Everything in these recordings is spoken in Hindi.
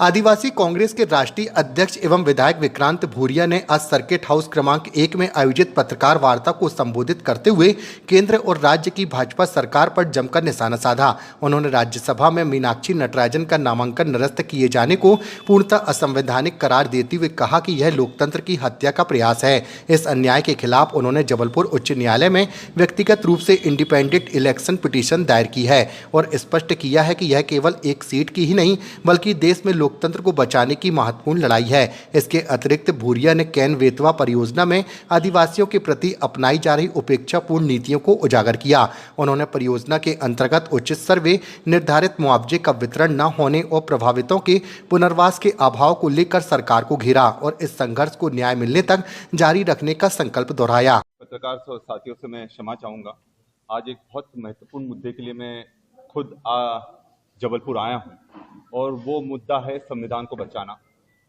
आदिवासी कांग्रेस के राष्ट्रीय अध्यक्ष एवं विधायक विक्रांत भूरिया ने आज सर्किट हाउस क्रमांक 1 में आयोजित पत्रकार वार्ता को संबोधित करते हुए केंद्र और राज्य की भाजपा सरकार पर जमकर निशाना साधा। उन्होंने राज्यसभा में मीनाक्षी नटराजन का नामांकन निरस्त किए जाने को पूर्णतः असंवैधानिक करार देते हुए कहा कि यह लोकतंत्र की हत्या का प्रयास है। इस अन्याय के खिलाफ उन्होंने जबलपुर उच्च न्यायालय में व्यक्तिगत रूप से इंडिपेंडेंट इलेक्शन पिटीशन दायर की है और स्पष्ट किया है कि यह केवल एक सीट की ही नहीं बल्कि देश में लोकतंत्र को बचाने की महत्वपूर्ण लड़ाई है। इसके अतिरिक्त भूरिया ने कैन बेतवा परियोजना में आदिवासियों के प्रति अपनाई जा रही उपेक्षापूर्ण नीतियों को उजागर किया। उन्होंने परियोजना के अंतर्गत उचित सर्वे, निर्धारित मुआवजे का वितरण न होने और प्रभावितों के पुनर्वास के अभाव को लेकर सरकार को घेरा और इस संघर्ष को न्याय मिलने तक जारी रखने का संकल्प दोहराया। पत्रकार साथियों से मैं क्षमा चाहूँगा। आज एक बहुत महत्वपूर्ण मुद्दे के लिए मैं खुद जबलपुर आया हूँ और वो मुद्दा है संविधान को बचाना।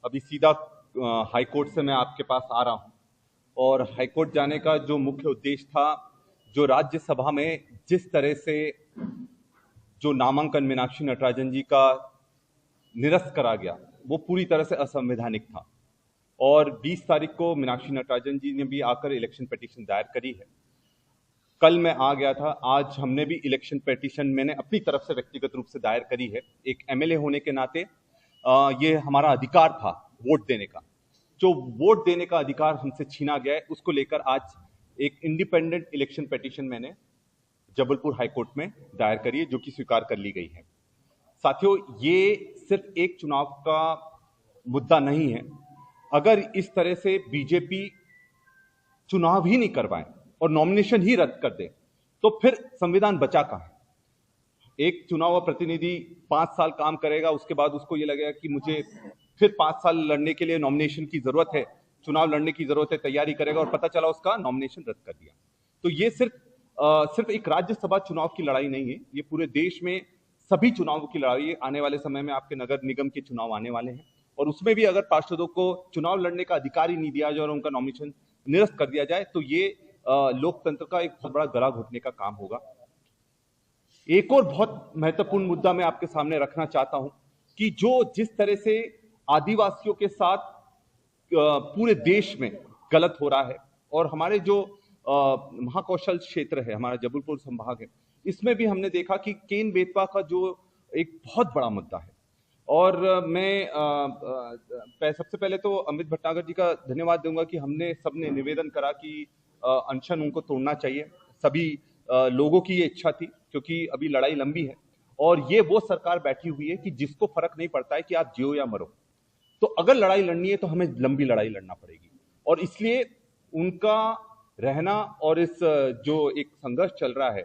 अभी सीधा हाईकोर्ट से मैं आपके पास आ रहा हूँ और हाईकोर्ट जाने का जो मुख्य उद्देश्य था, जो राज्यसभा में जिस तरह से जो नामांकन मीनाक्षी नटराजन जी का निरस्त करा गया वो पूरी तरह से असंवैधानिक था और 20 तारीख को मीनाक्षी नटराजन जी ने भी आकर इलेक्शन पिटीशन दायर करी है। कल मैं आ गया था, आज हमने भी इलेक्शन पिटीशन मैंने अपनी तरफ से व्यक्तिगत रूप से दायर करी है। एक एमएलए होने के नाते ये हमारा अधिकार था वोट देने का। जो वोट देने का अधिकार हमसे छीना गया है उसको लेकर आज एक इंडिपेंडेंट इलेक्शन पिटीशन मैंने जबलपुर हाईकोर्ट में दायर करी है, जो कि स्वीकार कर ली गई है। साथियों, ये सिर्फ एक चुनाव का मुद्दा नहीं है। अगर इस तरह से बीजेपी चुनाव ही नहीं करवाए और नॉमिनेशन ही रद्द कर दे तो फिर संविधान बचा कहां है। एक चुनाव प्रतिनिधि 5 साल काम करेगा, उसके बाद उसको ये लगेगा कि मुझे फिर 5 साल लड़ने के लिए नॉमिनेशन की जरूरत है, चुनाव लड़ने की जरूरत है, तैयारी करेगा और पता चला उसका नॉमिनेशन रद्द कर दिया। तो ये सिर्फ एक राज्यसभा चुनाव की लड़ाई नहीं है, ये पूरे देश में सभी चुनावों की लड़ाई है। आने वाले समय में आपके नगर निगम के चुनाव आने वाले हैं और उसमें भी अगर पार्षदों को चुनाव लड़ने का अधिकार ही नहीं दिया जाए और उनका नॉमिनेशन निरस्त कर दिया जाए तो ये लोकतंत्र का एक बहुत बड़ा गला घोटने का काम होगा। एक और बहुत महत्वपूर्ण मुद्दा मैं आपके सामने रखना चाहता हूं कि जिस तरह से आदिवासियों के साथ पूरे देश में गलत हो रहा है और हमारे जो महाकौशल क्षेत्र है, हमारा जबलपुर संभाग है, इसमें भी हमने देखा कि केन बेतवा का जो एक बहुत बड़ा मुद्दा है। और मैं सबसे पहले तो अमित भटनागर जी का धन्यवाद दूंगा कि हमने सबने निवेदन करा कि अनशन उनको तोड़ना चाहिए। सभी लोगों की ये इच्छा थी क्योंकि अभी लड़ाई लंबी है और ये वो सरकार बैठी हुई है कि जिसको फर्क नहीं पड़ता है कि आप जियो या मरो। तो अगर लड़ाई लड़नी है तो हमें लंबी लड़ाई लड़ना पड़ेगी और इसलिए उनका रहना और इस जो एक संघर्ष चल रहा है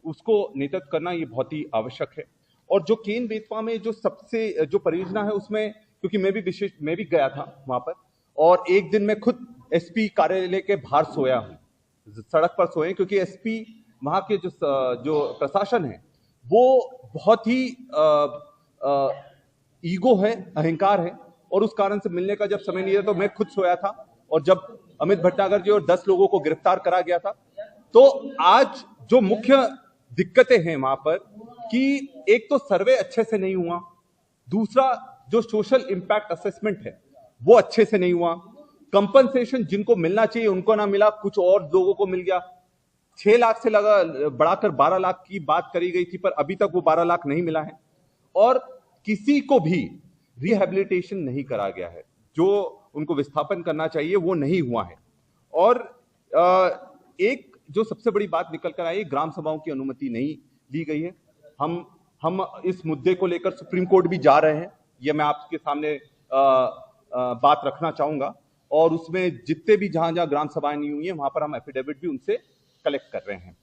उसको नेतृत्व करना ये बहुत ही आवश्यक है। और जो केन बेतवा में जो सबसे जो परियोजना है उसमें, क्योंकि मैं भी गया था वहां पर और एक दिन मैं खुद एसपी कार्यालय के बाहर सोया हूं, सड़क पर सोए, क्योंकि एसपी वहां के जो प्रशासन है वो बहुत ही ईगो है, अहंकार है और उस कारण से मिलने का जब समय नहीं है तो मैं खुद सोया था। और जब अमित भटनागर जी और 10 लोगों को गिरफ्तार करा गया था तो आज जो मुख्य दिक्कतें हैं वहां पर कि एक तो सर्वे अच्छे से नहीं हुआ, दूसरा जो सोशल इंपैक्ट असेसमेंट है वो अच्छे से नहीं हुआ, कंपनसेशन जिनको मिलना चाहिए उनको ना मिला, कुछ और लोगों को मिल गया। 6 लाख से बढ़ाकर 12 लाख की बात करी गई थी पर अभी तक वो 12 लाख नहीं मिला है और किसी को भी रिहेबिलिटेशन नहीं करा गया है। जो उनको विस्थापन करना चाहिए वो नहीं हुआ है। और एक जो सबसे बड़ी बात निकल कर आई, ग्राम सभाओं की अनुमति नहीं दी गई है। हम इस मुद्दे को लेकर सुप्रीम कोर्ट भी जा रहे हैं, ये मैं आपके सामने बात रखना चाहूंगा और उसमें जितने भी जहां ग्राम सभाएं नहीं हुई है वहां पर हम एफिडेविट भी उनसे कलेक्ट कर रहे हैं।